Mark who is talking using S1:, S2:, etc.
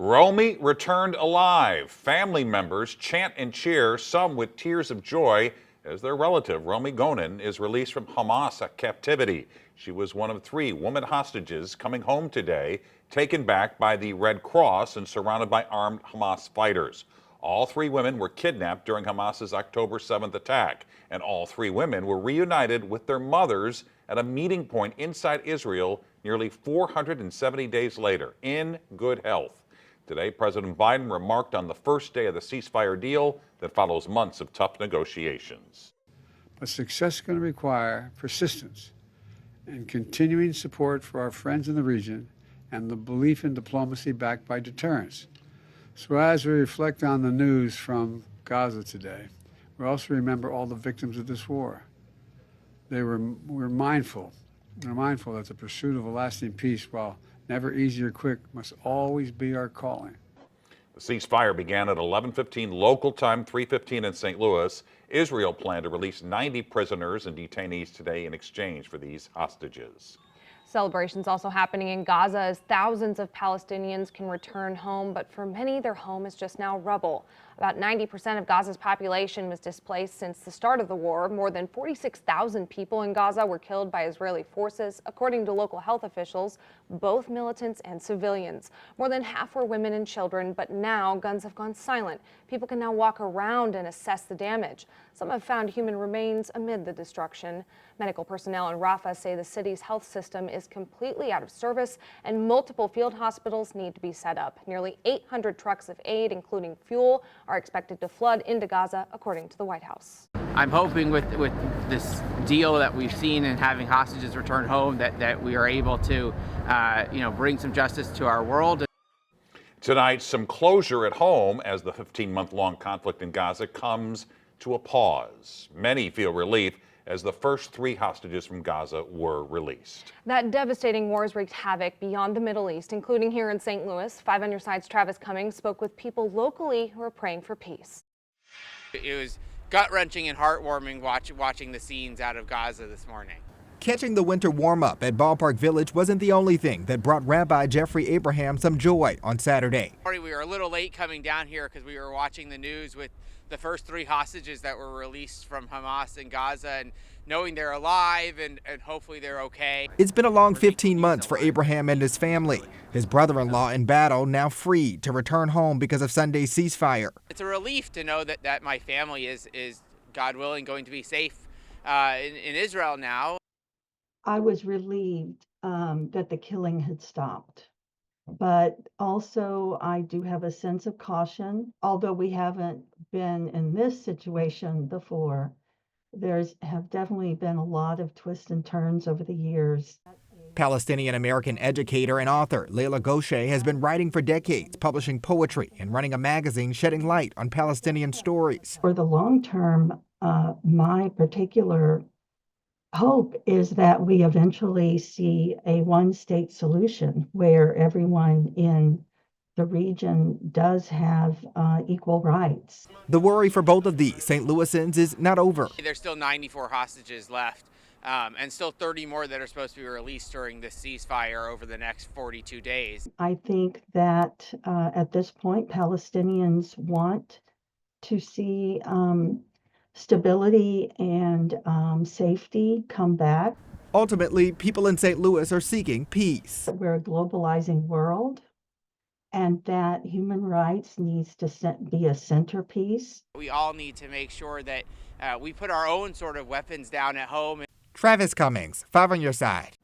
S1: Romy returned alive. Family members chant and cheer, some with tears of joy, as their relative, Romy Gonen, is released from Hamas captivity. She was one of 3 women hostages coming home today, taken back by the Red Cross and surrounded by armed Hamas fighters. All 3 women were kidnapped during Hamas's October 7th attack, and all 3 women were reunited with their mothers at a meeting point inside Israel nearly 470 days later, in good health. Today, President Biden remarked on the first day of the ceasefire deal that follows months of tough negotiations.
S2: But success is going to require persistence and continuing support for our friends in the region and the belief in diplomacy backed by deterrence. So as we reflect on the news from Gaza today, we also remember all the victims of this war. We're mindful that the pursuit of a lasting peace, while never easy or quick, must always be our calling.
S1: The ceasefire began at 11:15 local time, 3:15 in St. Louis. Israel planned to release 90 prisoners and detainees today in exchange for these hostages.
S3: Celebrations also happening in Gaza as thousands of Palestinians can return home, but for many, their home is just now rubble. About 90% of Gaza's population was displaced since the start of the war. More than 46,000 people in Gaza were killed by Israeli forces, according to local health officials, both militants and civilians. More than half were women and children, but now guns have gone silent. People can now walk around and assess the damage. Some have found human remains amid the destruction. Medical personnel in Rafah say the city's health system is completely out of service and multiple field hospitals need to be set up. Nearly 800 trucks of aid, including fuel, are expected to flood into Gaza, according to the White House.
S4: I'm hoping with this deal that we've seen and having hostages return home that we are able to bring some justice to our world.
S1: Tonight, some closure at home as the 15-month-long conflict in Gaza comes to a pause. Many feel relief as the first 3 hostages from Gaza were released.
S3: That devastating war has wreaked havoc beyond the Middle East, including here in St. Louis. 5 on Your Side's Travis Cummings spoke with people locally who are praying for peace.
S4: It was gut-wrenching and heartwarming watching the scenes out of Gaza this morning.
S5: Catching the winter warm-up at Ballpark Village wasn't the only thing that brought Rabbi Jeffrey Abraham some joy on Saturday.
S4: We were a little late coming down here because we were watching the news with the first 3 hostages that were released from Hamas in Gaza, and knowing they're alive and hopefully they're okay.
S5: It's been a long 15 months for Abraham and his family. His brother-in-law in battle, now free to return home because of Sunday's ceasefire.
S4: It's a relief to know that my family is, God willing, going to be safe in Israel now.
S6: I was relieved that the killing had stopped. But also, I do have a sense of caution. Although we haven't been in this situation before, have definitely been a lot of twists and turns over the years.
S5: Palestinian-American educator and author Leila Goshe has been writing for decades, publishing poetry and running a magazine shedding light on Palestinian stories.
S6: For the long term, my particular hope is that we eventually see a one-state solution where everyone in the region does have equal rights.
S5: The worry for both of these St. Louisans is not over.
S4: There's still 94 hostages left and still 30 more that are supposed to be released during this ceasefire over the next 42 days.
S6: I think that at this point, Palestinians want to see stability and safety come back.
S5: Ultimately, people in St. Louis are seeking peace.
S6: We're a globalizing world, and that human rights needs to be a centerpiece.
S4: We all need to make sure that we put our own sort of weapons down at home.
S5: Travis Cummings, 5 on Your Side.